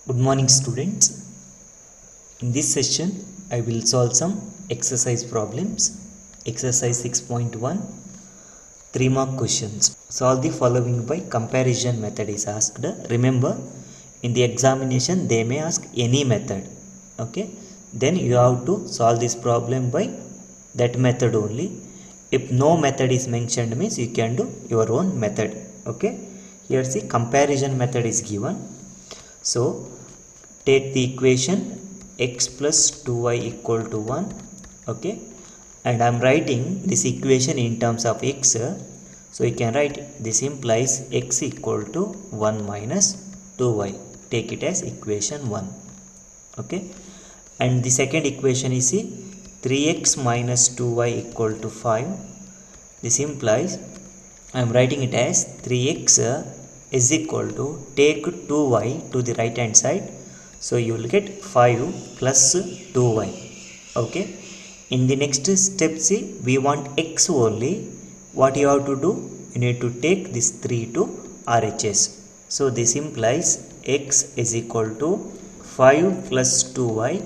Good morning, students. In this session, I will solve some exercise problems. Exercise 6.1, 3 mark questions. Solve the following by comparison method is asked. Remember, in the examination, they may ask any method. Okay, then you have to solve this problem by that method only. If no method is mentioned, means you can do your own method. Okay, here see comparison method is given. So take the equation x plus 2y equal to 1. Okay, and I am writing this equation in terms of x. So you can write this implies x equal to 1 minus 2y. Take it as equation 1. Okay, and the second equation is 3x minus 2y equal to 5. This implies I am writing it as 3x is equal to, take 2y to the right hand side. So you will get 5 plus 2y. Okay, in the next step, see, we want x only. What you have to do? You need to take this 3 to RHS. So this implies x is equal to 5 plus 2y,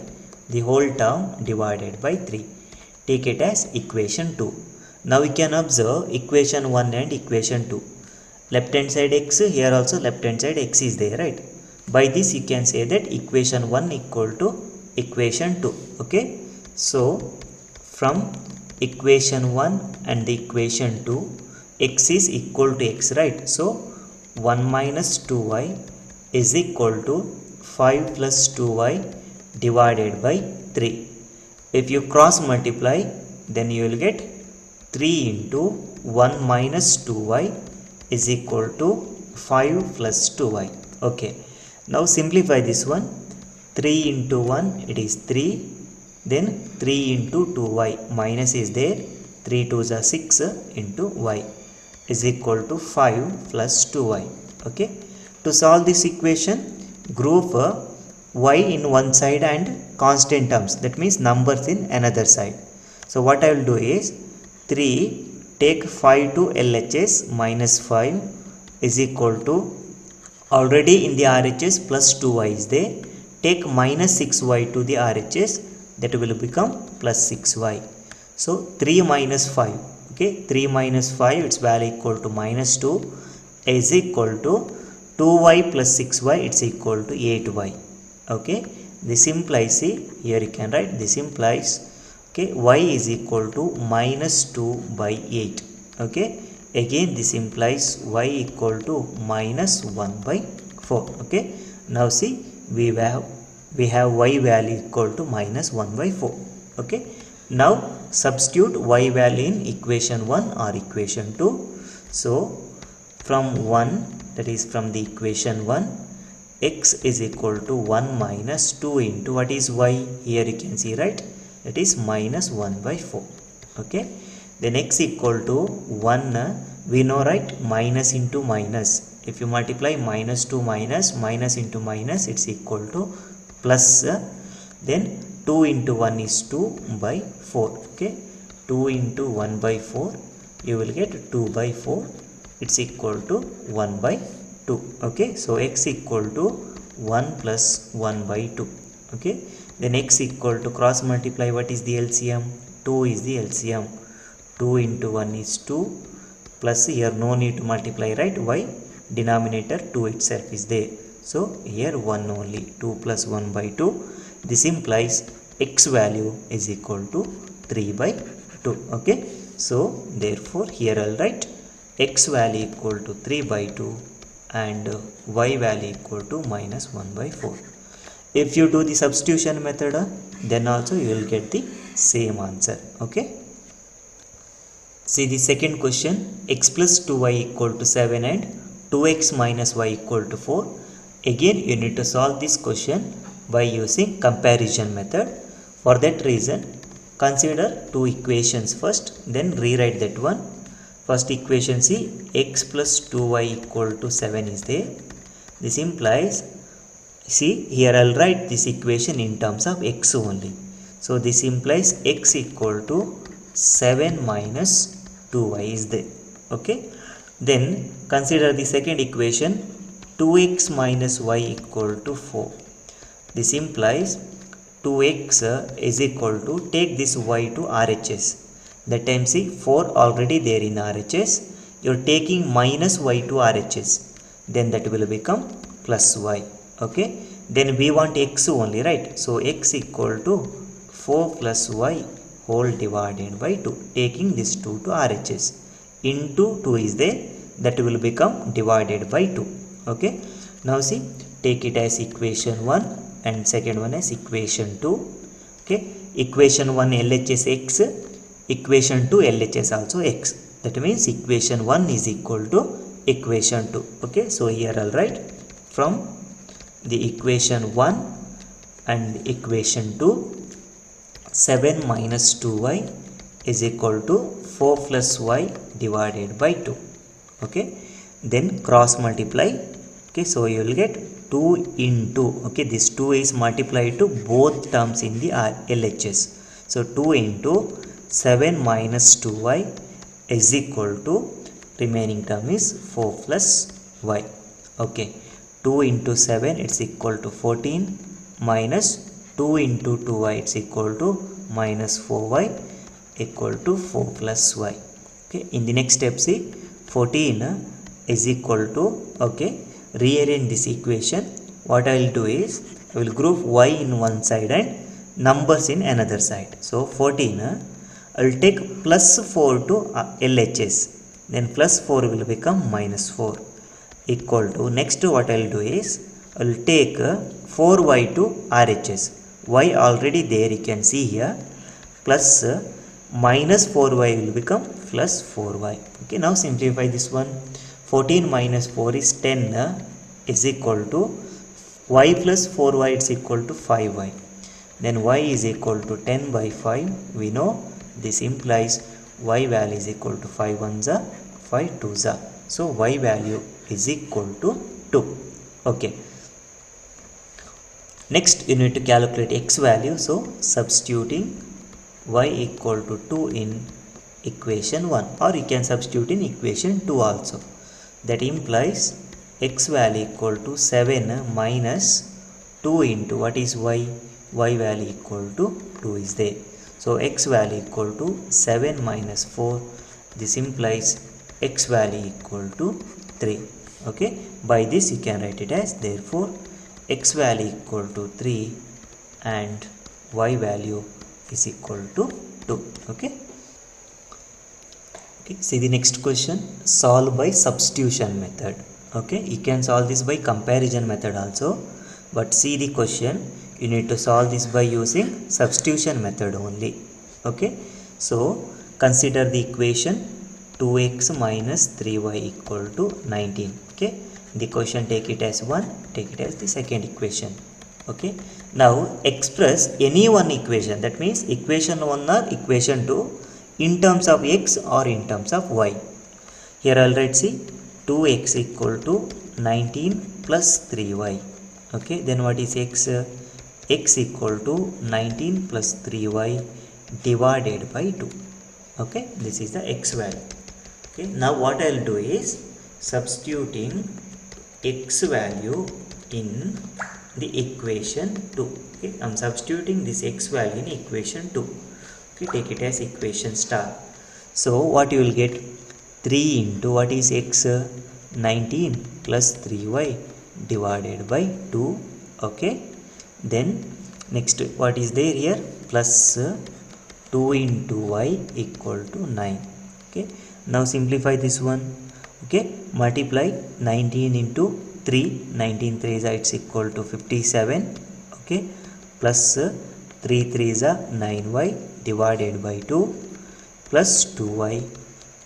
the whole term divided by 3. Take it as equation 2. Now we can observe equation 1 and equation 2. Left hand side x, here also left hand side x is there, right? By this you can say that equation 1 equal to equation 2. Okay, so from equation 1 and the equation 2, x is equal to x, right? So 1 minus 2y is equal to 5 plus 2y divided by 3. If you cross multiply, then you will get 3 into 1 minus 2y is equal to 5 plus 2y. Okay, now simplify this one. 3 into 1, it is 3. Then 3 into 2y, minus is there. 3 2s are 6 into y is equal to 5 plus 2y. Okay, to solve this equation, group y in one side and constant terms, that means numbers in another side. So what I will do is 3 take 5 to LHS minus 5 is equal to, already in the RHS plus 2y is there. Take minus 6y to the RHS, that will become plus 6y. So 3 minus 5. Okay, 3 minus 5, its value equal to minus 2 is equal to 2y plus 6y, it's equal to 8y. Okay, this implies, see, here you can write this implies, okay, y is equal to minus 2 by 8. Okay, again this implies y equal to minus 1 by 4. Okay, now see, we have y value equal to minus 1 by 4. Okay, now substitute y value in equation 1 or equation 2. So from 1, that is from the equation 1, x is equal to 1 minus 2 into what is y, here you can see, right, that is minus 1 by 4. Okay, then x equal to 1, we know, right, minus into minus. If you multiply minus to minus, minus into minus, it's equal to plus. Then 2 into 1 is 2 by 4. Okay, 2 into 1 by 4, you will get 2 by 4, it's equal to 1 by 2. Okay, so x equal to 1 plus 1 by 2. Okay, then x equal to, cross multiply, what is the LCM? 2 is the LCM. 2 into 1 is 2 plus, here no need to multiply, right? Why? Denominator 2 itself is there. So here 1 only. 2 plus 1 by 2. This implies x value is equal to 3 by 2. Okay, so therefore here I'll write x value equal to 3 by 2 and y value equal to minus 1 by 4. If you do the substitution method, then also you will get the same answer. Okay, see the second question, x plus 2y equal to 7 and 2x minus y equal to 4. Again you need to solve this question by using comparison method. For that reason, consider two equations first, then rewrite that one. First equation, see, x plus 2y equal to 7 is there. This implies, see, here I'll write this equation in terms of x only. So this implies x equal to 7 minus 2y is there. Okay, then consider the second equation, 2x minus y equal to 4. This implies 2x is equal to, take this y to RHS. That time see 4 already there in RHS. You are taking minus y to RHS. Then that will become plus y. Okay. Then we want x only, right? So x equal to 4 plus y whole divided by 2. Taking this 2 to RHS. Into 2 is there. That will become divided by 2. Okay. Now see, take it as equation 1 and second one as equation 2. Okay. Equation 1 LHS x. Equation 2 LHS also x. That means equation 1 is equal to equation 2. Okay. So here I'll write from the equation 1 and equation 2, 7 minus 2y is equal to 4 plus y divided by 2. Okay. Then cross multiply. Okay. So you will get 2 into, okay, this 2 is multiplied to both terms in the LHS. So 2 into 7 minus 2y is equal to, remaining term is 4 plus y. Okay. 2 into 7 it's equal to 14 minus 2 into 2y it's equal to minus 4y equal to 4 plus y. Okay. In the next step, see, 14 is equal to, okay, rearrange this equation. What I will do is, I will group y in one side and numbers in another side. So 14, I will take plus 4 to LHS. Then plus 4 will become minus 4 equal to, next what I will do is, I will take 4y to RHS. Y already there, you can see here, plus minus 4y will become plus 4y. Okay, now simplify this one. 14 minus 4 is 10 is equal to y plus 4y is equal to 5y. Then y is equal to 10 by 5. We know this implies y value is equal to 5 ones are 5 twos are. So y value is equal to 2. Okay. Next you need to calculate x value. So substituting y equal to 2 in equation 1, or you can substitute in equation 2 also. That implies x value equal to 7 minus 2 into, what is y? Y value equal to 2 is there. So x value equal to 7 minus 4. This implies x value equal to 3. Okay. By this you can write it as, therefore x value equal to 3 and y value is equal to 2. Okay. Okay. See the next question. Solve by substitution method. Okay. You can solve this by comparison method also. But see the question. You need to solve this by using substitution method only. Okay. So consider the equation 2x minus 3y equal to 19. Okay. The question, take it as 1, take it as the second equation. Okay. Now express any one equation, that means equation 1 or equation 2, in terms of x or in terms of y. Here I'll write, see, 2x equal to 19 plus 3y. Okay. Then what is x? X equal to 19 plus 3y divided by 2. Okay. This is the x value. Okay. Now what I'll do is substituting x value in the equation 2. Okay. I'm substituting this x value in equation 2. Okay. Take it as equation star. So what you will get? 3 into, what is x? 19 plus 3y divided by 2. Okay. Then next, what is there here? Plus 2 into y equal to 9. Okay. Now simplify this one. Okay. Multiply 19 into 3. 19 3s are, it's equal to 57. Okay. Plus 3 3s are 9y divided by 2 plus 2y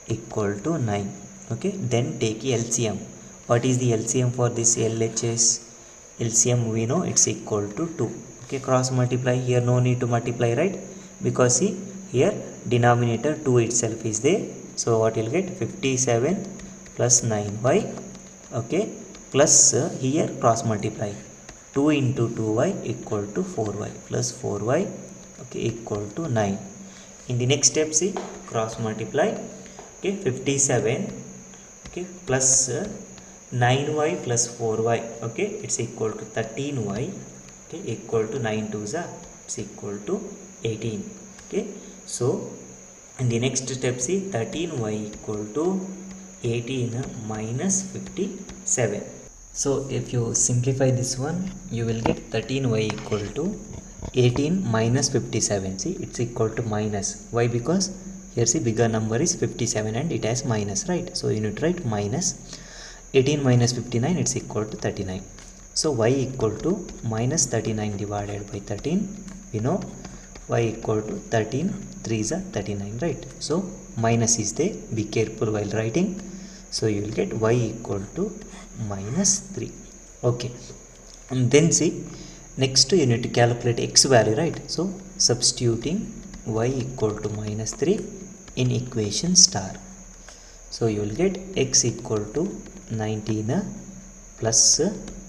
equal to 9. Okay. Then take LCM. What is the LCM for this LHS? LCM we know it's equal to 2. Okay. Cross multiply. Here no need to multiply, right? Because see, here denominator 2 itself is there. So what you'll get? 57 plus 9y. Okay. Plus here cross multiply. 2 into 2y equal to 4y plus 4y. Okay. Equal to 9. In the next step, see, cross multiply. Okay. 57. Okay. Plus 9y plus 4y. Okay. It's equal to 13y okay, equal to 9 2s it's equal to 18. Okay, so in the next step, see 13y equal to 18 minus 57. So if you simplify this one, you will get 13y equal to 18 minus 57. See, it's equal to minus. Why? Because here see bigger number is 57 and it has minus, right? So you need to write minus 18 minus 59, it's equal to 39. So y equal to minus 39 divided by 13. We know y equal to 13, 3 is 39, right? So minus is there, be careful while writing. So you will get y equal to minus 3. Okay, and then see next you need to calculate x value, right? So substituting y equal to minus 3 in equation star. So you will get x equal to 19 plus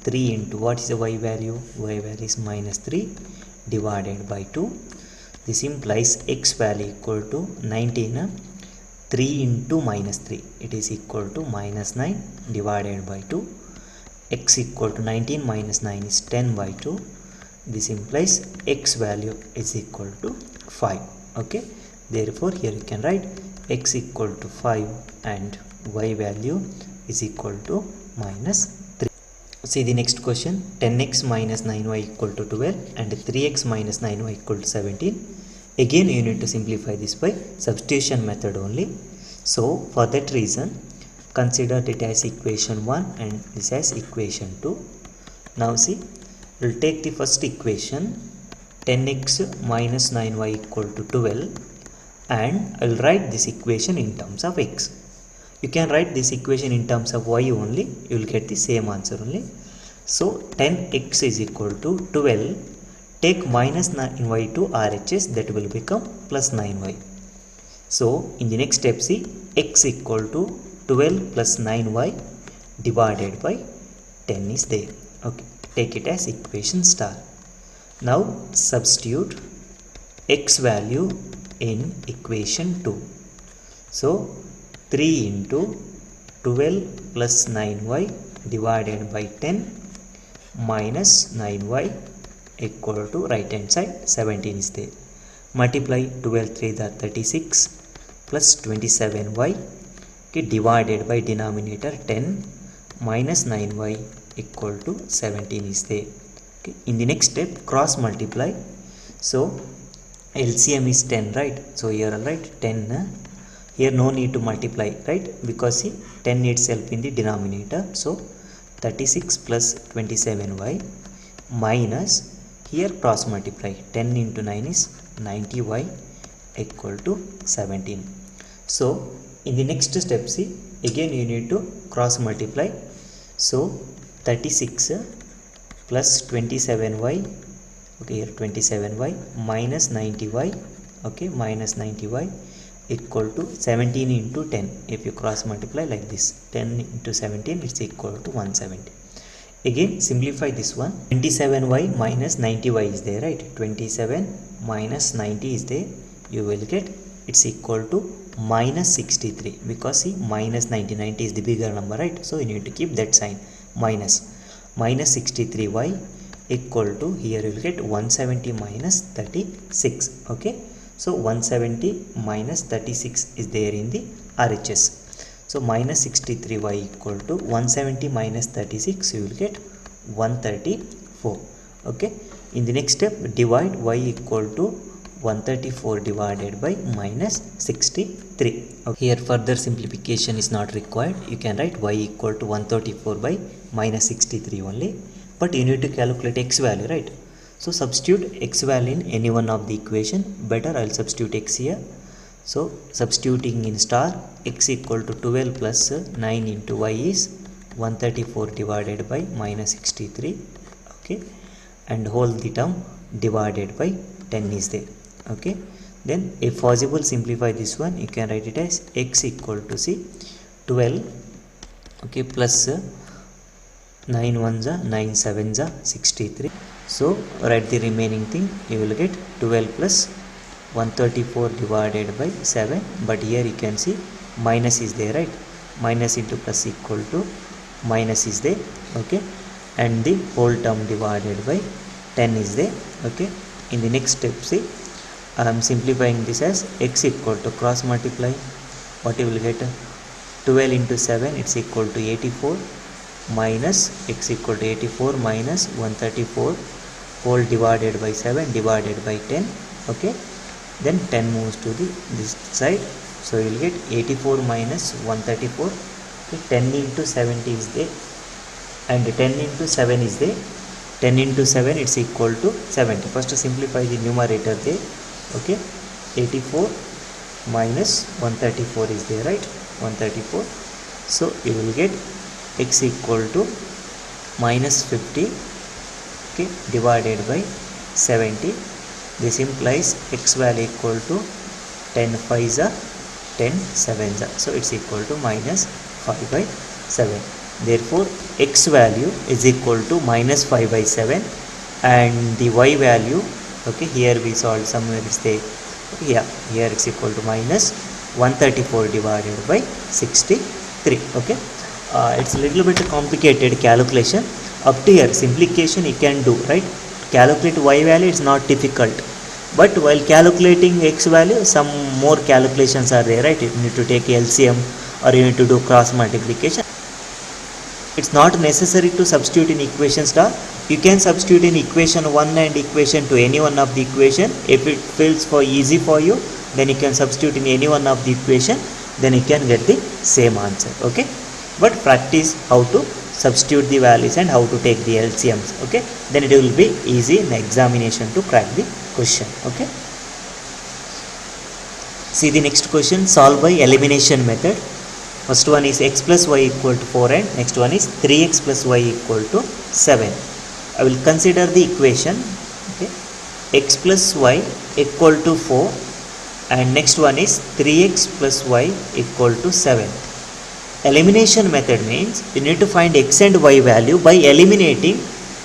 3 into what is the y value? Y value is minus 3 divided by 2. This implies x value equal to 19 3 into minus 3, it is equal to minus 9 divided by 2. X equal to 19 minus 9 is 10 by 2. This implies x value is equal to 5. Okay, therefore here you can write x equal to 5 and y value is equal to minus 3. See the next question, 10x minus 9y equal to 12 and 3x minus 9y equal to 17. Again you need to simplify this by substitution method only. So for that reason, consider it as equation 1 and this as equation 2. Now see, we'll take the first equation 10x minus 9y equal to 12 and I'll write this equation in terms of x. You can write this equation in terms of y only, you will get the same answer only. So 10x is equal to 12. Take minus 9y to RHS, that will become plus 9y. So in the next step, see x equal to 12 plus 9y divided by 10 is there. Okay, take it as equation star. Now substitute x value in equation 2. So 3 into 12 plus 9y divided by 10 minus 9y equal to right hand side 17 is there. Multiply 12 3 are 36 plus 27y, okay, divided by denominator 10 minus 9y equal to 17 is there. Okay, in the next step cross multiply. So LCM is 10, right? So here I'll write 10. Here no need to multiply, right? Because see 10 itself in the denominator. So 36 plus 27y minus, here cross multiply, 10 into 9 is 90y equal to 17. So in the next step, see again you need to cross multiply. So 36 plus 27y, okay, here 27y minus 90y, okay, minus 90y equal to 17 into 10. If you cross multiply like this, 10 into 17 it's equal to 170. Again simplify this one, 27y minus 90y is there, right? 27 minus 90 is there, you will get it's equal to minus 63, because see minus 90 is the bigger number, right? So you need to keep that sign, minus 63y equal to, here you will get 170 minus 36. Okay, so 170 minus 36 is there in the RHS. So minus 63y equal to 170 minus 36, you will get 134. Okay, in the next step divide y equal to 134 divided by minus 63. Okay. Here further simplification is not required, you can write y equal to 134 by minus 63 only, but you need to calculate x value, right? So substitute x value in any one of the equation. Better I'll substitute x here. So substituting in star, x equal to 12 plus 9 into y is 134 divided by minus 63, okay, and whole the term divided by 10 is there. Okay, then if possible simplify this one, you can write it as x equal to see 12, okay, plus 9 ones are 9 sevens are 63. So write the remaining thing, you will get 12 plus 134 divided by 7, but here you can see minus is there, right? Minus into plus equal to minus is there, okay, and the whole term divided by 10 is there. Okay, in the next step, see, I am simplifying this as x equal to cross multiply. What you will get? 12 into 7, it's equal to 84, minus x equal to 84 minus 134 whole divided by 7 divided by 10. Okay, then 10 moves to this side, so you will get 84 minus 134. Okay, 10 into 70 is there, and 10 into 7 is there. 10 into 7, it's equal to 70. First simplify the numerator there. Okay, 84 minus 134 is there, right? 134. So you will get x equal to minus 50, okay, divided by 70. This implies x value equal to 10 5s are 10 7s are. So it's equal to minus 5 by 7. Therefore x value is equal to minus 5 by 7, and the y value, okay, here we solved somewhere it's there. Yeah, here it's equal to minus 134 divided by 63. Okay, it's a little bit complicated calculation. Up to here simplification you can do, right? Calculate y value is not difficult, but while calculating x value some more calculations are there, right? You need to take LCM or you need to do cross multiplication. It's not necessary to substitute in equation star. You can substitute in equation 1 and equation 2, any one of the equation. If it feels for easy for you, then you can substitute in any one of the equation, then you can get the same answer. Okay, but practice how to substitute the values and how to take the LCMs. Okay, then it will be easy in the examination to crack the question. Okay, see the next question, solve by elimination method. First one is x plus y equal to 4, and next one is 3x plus y equal to 7. I will consider the equation. Okay, x plus y equal to 4, and next one is 3x plus y equal to 7. Elimination method means you need to find x and y value by eliminating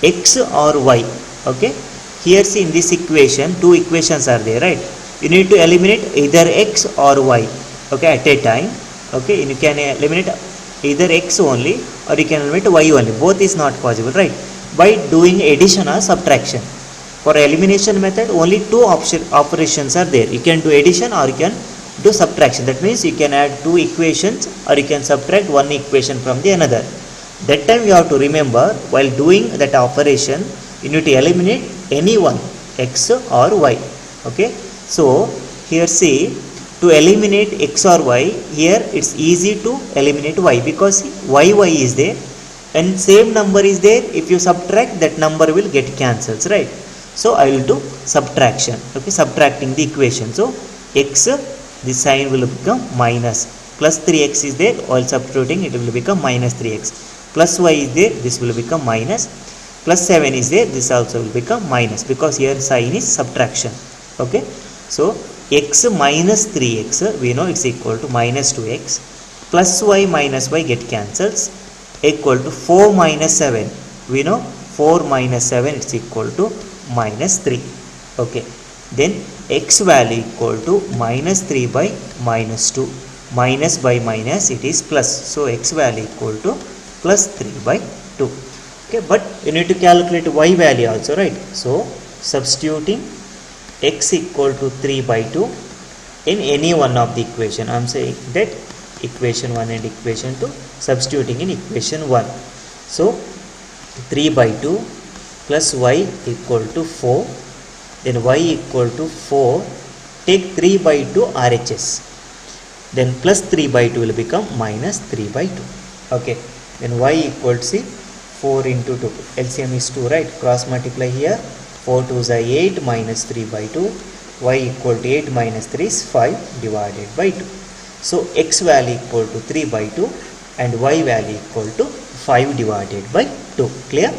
x or y. Okay, here see in this equation two equations are there, right? You need to eliminate either x or y, okay, at a time. Okay, you can eliminate either x only or you can eliminate y only. Both is not possible, right? By doing addition or subtraction. For elimination method, only two operations are there. You can do addition or you can do subtraction. That means you can add two equations or you can subtract one equation from the another. That time you have to remember, while doing that operation, you need to eliminate any one, x or y. Okay, so here see, to eliminate x or y, here it's easy to eliminate y because y is there and same number is there. If you subtract, that number will get cancels, right? So I will do subtraction. Okay, subtracting the equation. So x, the sign will become minus, plus 3x is there, while substituting it will become minus 3x, plus y is there, this will become minus, plus 7 is there, this also will become minus, because here sign is subtraction. Okay, so x minus 3x, we know it's equal to minus 2x, plus y minus y get cancels, equal to 4 minus 7, we know 4 minus 7 it's equal to minus 3. Okay, then x value equal to minus 3 by minus 2, minus by minus it is plus, so x value equal to plus 3 by 2. Okay, but you need to calculate y value also, right? So substituting x equal to 3 by 2 in any one of the equation. I am saying that equation 1 and equation 2, substituting in equation 1. So 3 by 2 plus y equal to 4, then y equal to 4, take 3 by 2 RHS, then plus 3 by 2 will become minus 3 by 2. Okay, then y equal to 4 into 2, LCM is 2, right? Cross multiply here, 4 2s are 8 minus 3 by 2, y equal to 8 minus 3 is 5 divided by 2. So x value equal to 3 by 2 and y value equal to 5 divided by 2. Clear?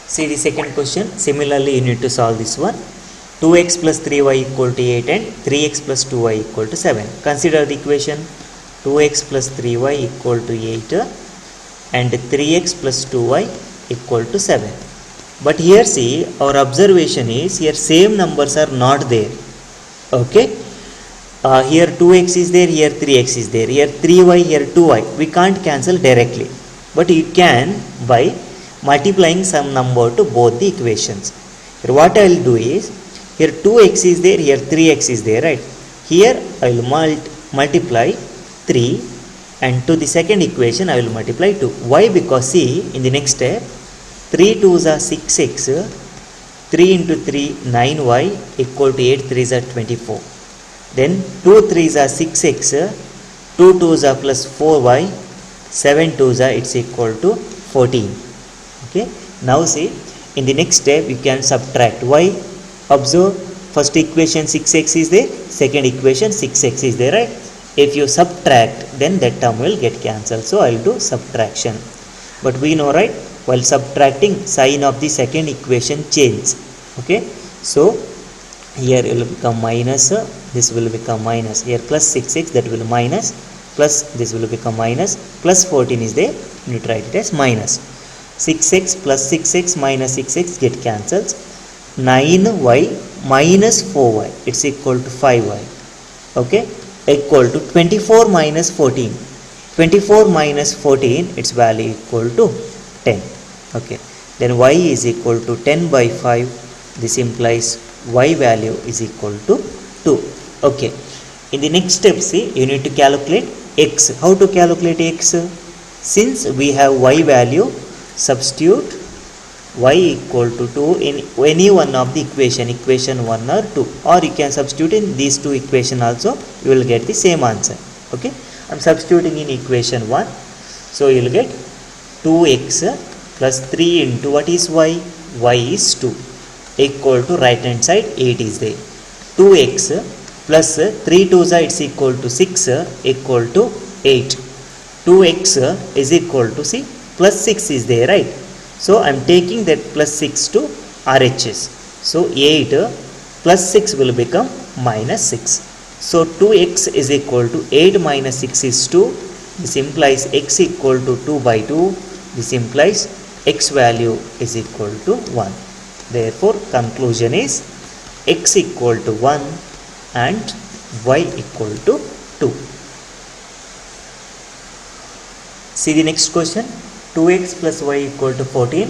See the second question. Similarly, you need to solve this one. 2x plus 3y equal to 8 and 3x plus 2y equal to 7. Consider the equation. 2x plus 3y equal to 8 and 3x plus 2y equal to 7. But here see, our observation is here same numbers are not there. Okay, here 2x is there, here 3x is there, here 3y, here 2y. We can't cancel directly, but you can by multiplying some number to both the equations. Here what I will do is, here 2x is there, here 3x is there, right? Here I will multiply 3, and to the second equation I will multiply 2. Why? Because see, in the next step, 3 2s are 6x, 3 into 3 9y equal to 8 3s are 24. Then 2 3s are 6x, 2 2s are plus 4y, 7 2s are it's equal to 14. Okay, now see, in the next step you can subtract. Why? Observe, first equation 6x is there, second equation 6x is there, right? If you subtract, then that term will get cancelled. So I will do subtraction. But we know, right, while subtracting, sign of the second equation change. Okay, so here it will become minus, this will become minus, here plus 6x, that will minus, plus this will become minus, plus 14 is there, you write it as minus. 6x plus 6x minus 6x get cancelled. 9y minus 4y, it's equal to 5y. Okay, equal to 24 minus 14. 24 minus 14, its value equal to 10. Okay, then y is equal to 10 by 5. This implies y value is equal to 2. Okay, in the next step, see, you need to calculate x. How to calculate x? Since we have y value, substitute y equal to 2 in any one of the equation 1 or 2, or you can substitute in these two equations also, you will get the same answer. Okay, I am substituting in equation 1, so you will get 2x plus 3 into what is y? Y is 2, equal to right hand side 8 is there. 2x plus 3 2s are it's equal to 6, equal to 8. 2x is equal to, see, plus 6 is there, right? So I am taking that plus 6 to RHS. So 8 plus 6 will become minus 6. So 2x is equal to 8 minus 6 is 2. This implies x equal to 2 by 2. This implies x value is equal to 1. Therefore conclusion is x equal to 1 and y equal to 2. See the next question. 2x plus y equal to 14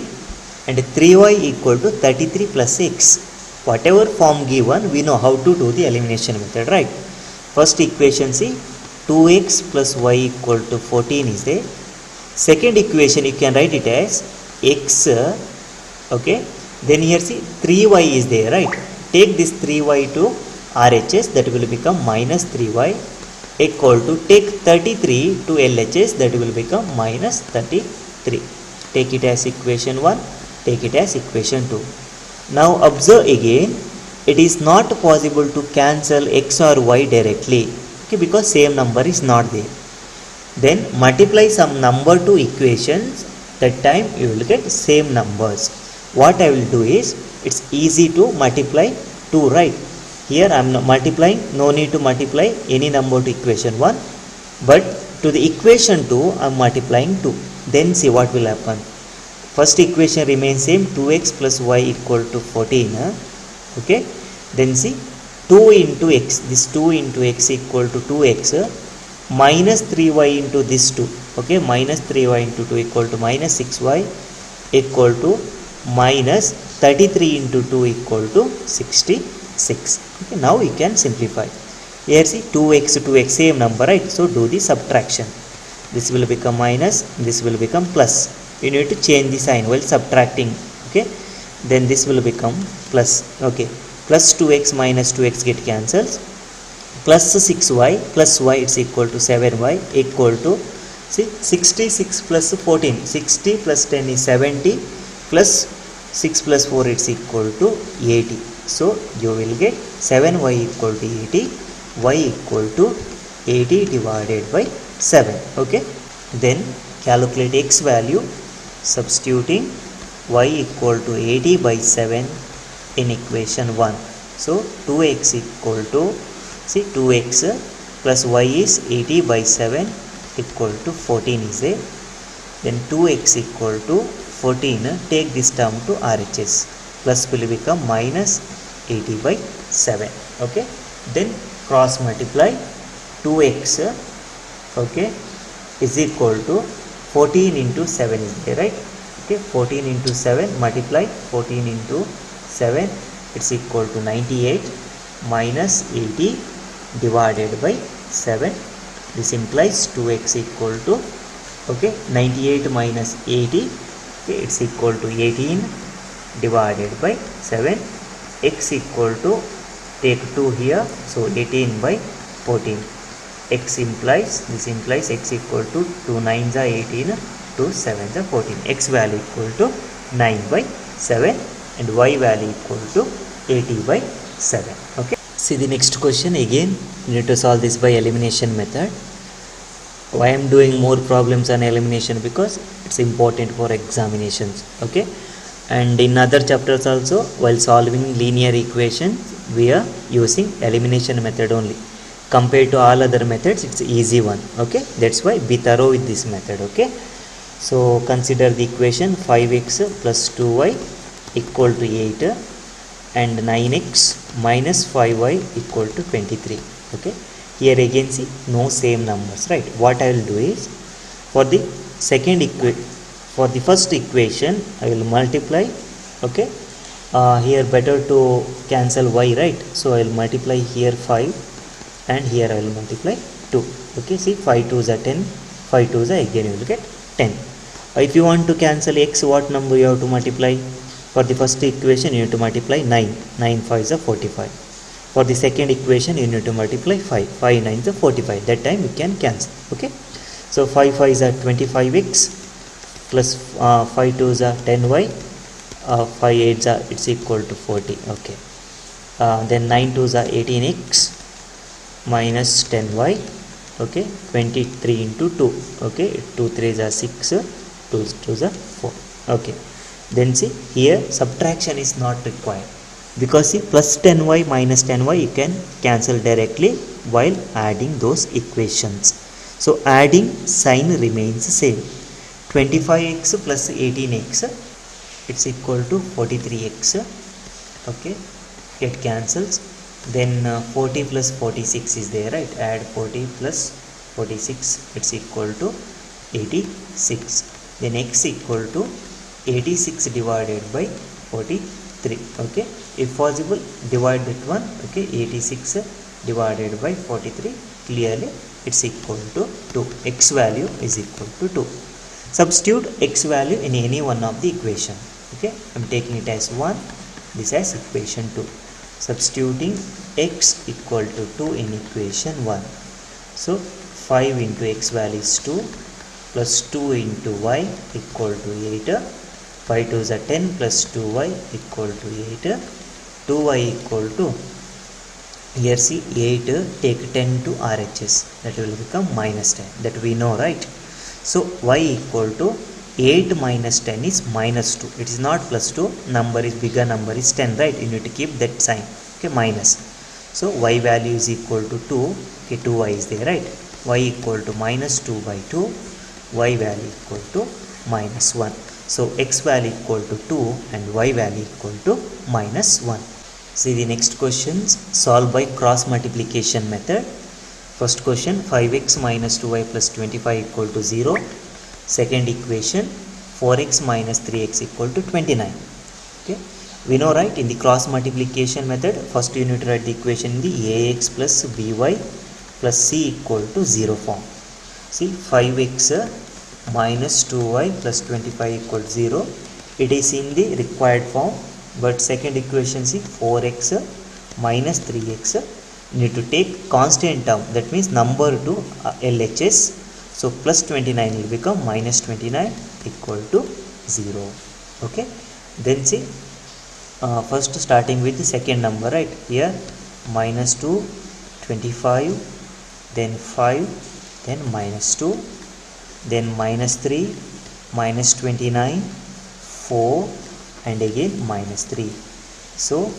and 3y equal to 33 plus x. Whatever form given, we know how to do the elimination method, right? First equation, see, 2x plus y equal to 14 is there. Second equation, you can write it as x. Okay, then here see, 3y is there, right? Take this 3y to RHS, that will become minus 3y, equal to take 33 to LHS, that will become minus 33. Take it as equation 1, take it as equation 2. Now observe again, it is not possible to cancel x or y directly, okay, because same number is not there. Then multiply some number to equations, that time you will get same numbers. What I will do is, it's easy to multiply 2, right? Here I am multiplying, no need to multiply any number to equation 1, but to the equation 2 I am multiplying 2. Then see what will happen. First equation remains same, 2x plus y equal to 14. Okay, then see, 2 into x, this 2 into x equal to 2x, minus 3y into this 2. Okay, minus 3y into 2 equal to minus 6y, equal to minus 33 into 2 equal to 66. Okay, now we can simplify. Here see, 2x same number, right? So do the subtraction. This will become minus, this will become plus. You need to change the sign while subtracting. Okay, then this will become plus. Okay, plus 2x minus 2x get cancelled. Plus 6y plus y, it's equal to 7y, equal to, see, 66 plus 14. 60 plus 10 is 70, plus 6 plus 4, it's equal to 80. So you will get 7y equal to 80, y equal to 80 divided by 7. Okay, then calculate x value, substituting y equal to 80 by 7 in equation 1. So 2x equal to, see, 2x plus y is 80 by 7 equal to 14 is there. Then 2x equal to 14, take this term to RHS, plus will become minus 80 by 7. Okay, then cross multiply, 2x, okay, is equal to 14 into 7 is there, right? Okay, 14 into 7 multiply 14 into 7, it's equal to 98 minus 80 divided by 7. This implies 2x equal to, okay, 98 minus 80, okay, it's equal to 18 divided by 7. X equal to, take 2 here, so 18 by 14. X implies, this implies x equal to 2 9s are 18, 2 7s are 14. X value equal to 9 by 7 and y value equal to 80 by 7. Okay. See the next question again. You need to solve this by elimination method. Why I am doing more problems on elimination? Because it's important for examinations. Okay. And in other chapters also, while solving linear equations, we are using elimination method only. Compared to all other methods, it's easy one. Okay, that's why be thorough with this method. Okay, so consider the equation 5x plus 2y equal to 8 and 9x minus 5y equal to 23. Okay, here again see no same numbers, right? What I will do is, for the for the first equation I will multiply. Okay, here better to cancel y, right? So I will multiply here 5 and here I will multiply 2. Okay, see 5 2s are 10, 5 2s are, again you will get 10. If you want to cancel x, what number you have to multiply? For the first equation you need to multiply 9, 9 5s are 45. For the second equation you need to multiply 5, 5 9s are 45. That time you can cancel. Okay, so 5 5s are 25x plus 5 2s are 10y, 5 8s are, it's equal to 40. Okay, then 9 2s are 18x minus 10y. Okay, 23 into 2. Okay, 2 3s are 6, 2 2s are 4. Okay, then see here subtraction is not required, because see plus 10y minus 10y you can cancel directly while adding those equations. So adding sign remains same. 25x plus 18x, it's equal to 43x. Okay, it cancels. Then 40 plus 46 is there, right? Add 40 plus 46, it's equal to 86. Then x equal to 86 divided by 43. Okay, if possible divide that one. Okay, 86 divided by 43, clearly it's equal to 2. X value is equal to 2. Substitute x value in any one of the equation. Okay, I'm taking it as 1, this as equation 2. Substituting x equal to 2 in equation 1. So 5 into x value is 2 plus 2 into y equal to 8. 5 2s are 10 plus 2y equal to 8. 2y equal to, here see 8, take 10 to RHS, that will become minus 10, that we know, right? So y equal to 8 minus 10 is minus 2. It is not plus 2. Number is bigger, number is 10, right? You need to keep that sign. Okay, minus. So y value is equal to 2. Okay, 2y is there, right? Y equal to minus 2 by 2. Y value equal to minus 1. So x value equal to 2 and y value equal to minus 1. See the next questions. Solve by cross multiplication method. First question, 5x minus 2y plus 25 equal to 0. Second equation, 4x minus 3x equal to 29. Okay, we know, right, in the cross multiplication method, first you need to write the equation in the ax plus by plus c equal to 0 form. See 5x minus 2y plus 25 equal to 0. It is in the required form, but second equation, see 4x minus 3x, need to take constant term, that means number to LHS. So plus 29 will become minus 29 equal to 0. Okay, then see first starting with the second number, right? Here minus 2, 25, then 5, then minus 2, then minus 3, minus 29, 4, and again minus 3. So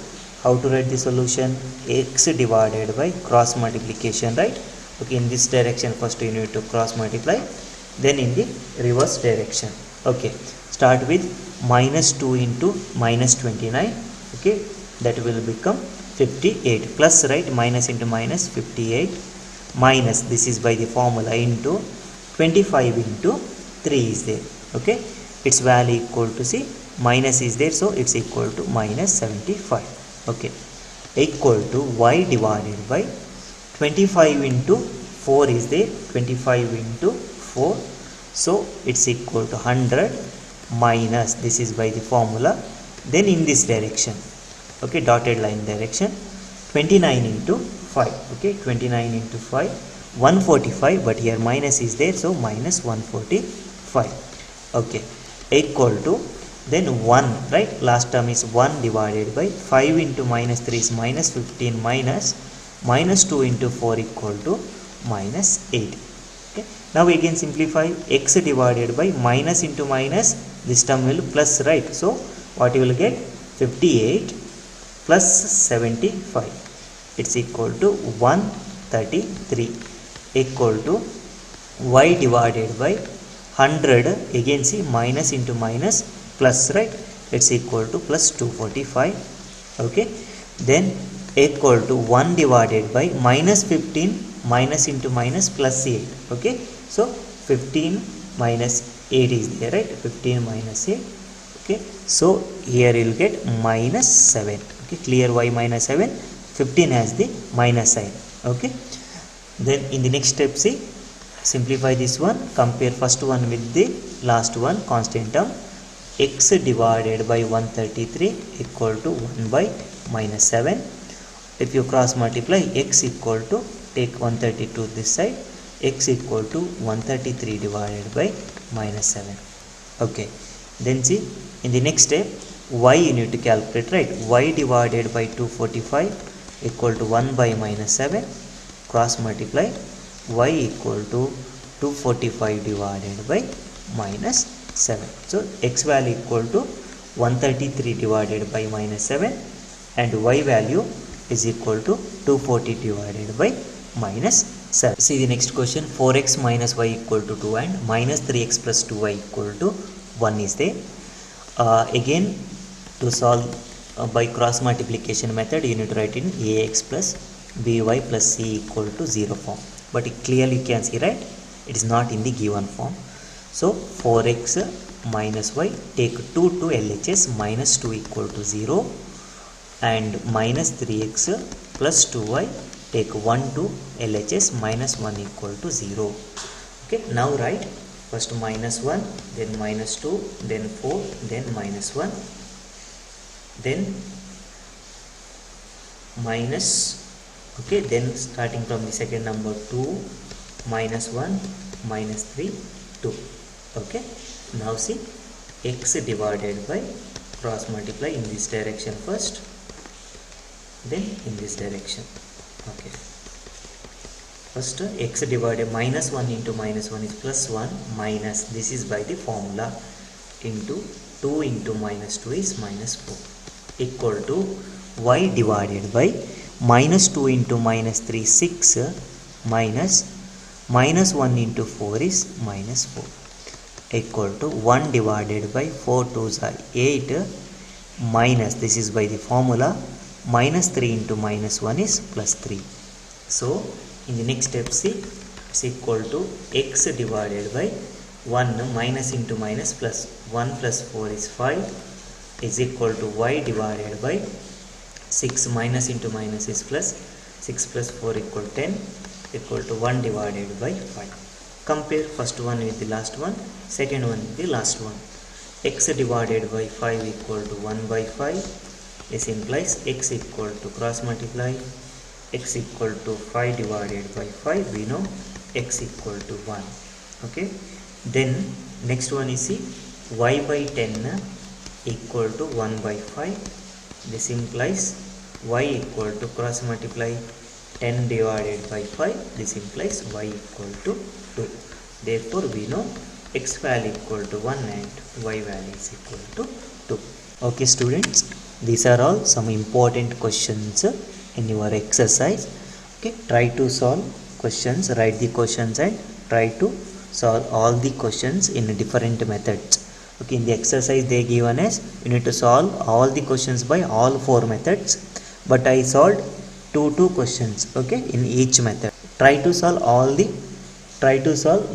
how to write the solution? X divided by cross multiplication, right? Okay, in this direction first you need to cross multiply, then in the reverse direction. Okay, start with minus 2 into minus 29. Okay, that will become 58 plus, right, minus into minus 58 minus, this is by the formula, into 25 into 3 is there. Okay, its value equal to, see, minus is there, so it's equal to minus 75. Okay, equal to y divided by 25 into 4 is there, 25 into 4, so it's equal to 100 minus, this is by the formula, then in this direction, okay, dotted line direction, 29 into 5, okay, 29 into 5, 145, but here minus is there, so minus 145. Okay, equal to, then 1, right, last term is 1 divided by 5 into minus 3 is minus 15 minus 2 into 4 equal to minus 8. Okay, now we can simplify, x divided by minus into minus, this term will plus, right, so what you will get, 58 plus 75, it's equal to 133, equal to y divided by 100, again see, minus into minus plus, right, it's equal to plus 245. Okay, then equal to 1 divided by minus 15 minus into minus plus 8. Okay, so 15 minus 8 is there, right, 15 minus 8. Okay, so here you will get minus 7. Okay, clear, why minus 7, 15 has the minus sign. Okay, then in the next step, see, simplify this one, compare first one with the last one, constant term, x divided by 133 equal to 1 by minus 7. If you cross multiply, x equal to, take 132 this side, x equal to 133 divided by minus 7. Okay, then see, in the next step, y you need to calculate, right, y divided by 245 equal to 1 by minus 7, cross multiply, y equal to 245 divided by minus 7. So x value equal to 133 divided by minus 7 and y value is equal to 240 divided by minus 7. See the next question, 4x minus y equal to 2 and minus 3x plus 2y equal to 1 is there. Again, to solve by cross multiplication method, you need to write in ax plus by plus c equal to 0 form, but clearly you can see, right, it is not in the given form. So 4x minus y, take 2 to LHS, minus 2 equal to 0, and minus 3x plus 2y, take 1 to LHS, minus 1 equal to 0. Okay, now write first minus 1, then minus 2, then 4, then minus 1, then minus, okay, then starting from the second number, 2, minus 1, minus 3, 2. Okay, now see, x divided by, cross multiply in this direction first, then in this direction. Okay, first x divided, minus 1 into minus 1 is plus 1, minus, this is by the formula, into 2 into minus 2 is minus 4, equal to y divided by minus 2 into minus 3 6 minus 1 into 4 is minus 4, equal to 1 divided by 4 2s are 8 minus, this is by the formula, minus 3 into minus 1 is plus 3. So in the next step, see, it's equal to x divided by 1 minus into minus plus 1 plus 4 is 5 is equal to y divided by 6 minus into minus is plus, 6 plus 4 equal 10, equal to 1 divided by 5. Compare first one with the last one, second one with the last one. X divided by 5 equal to 1 by 5. This implies x equal to, cross multiply, x equal to 5 divided by 5, we know x equal to 1. Okay, then next one is, see, y by 10 equal to 1 by 5. This implies y equal to, cross multiply, 10 divided by 5, this implies y equal to 2. Therefore we know x value equal to 1 and y value is equal to 2. Okay students, these are all some important questions in your exercise. Okay, try to solve questions, write the questions and try to solve all the questions in different methods. Okay, in the exercise they given as, you need to solve all the questions by all 4 methods, but I solved 2 questions, okay, in each method. Try to solve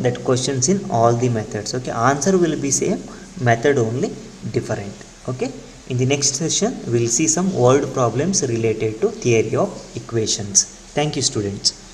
that questions in all the methods. Okay, answer will be same, method only different. Okay, in the next session we will see some word problems related to theory of equations. Thank you, students.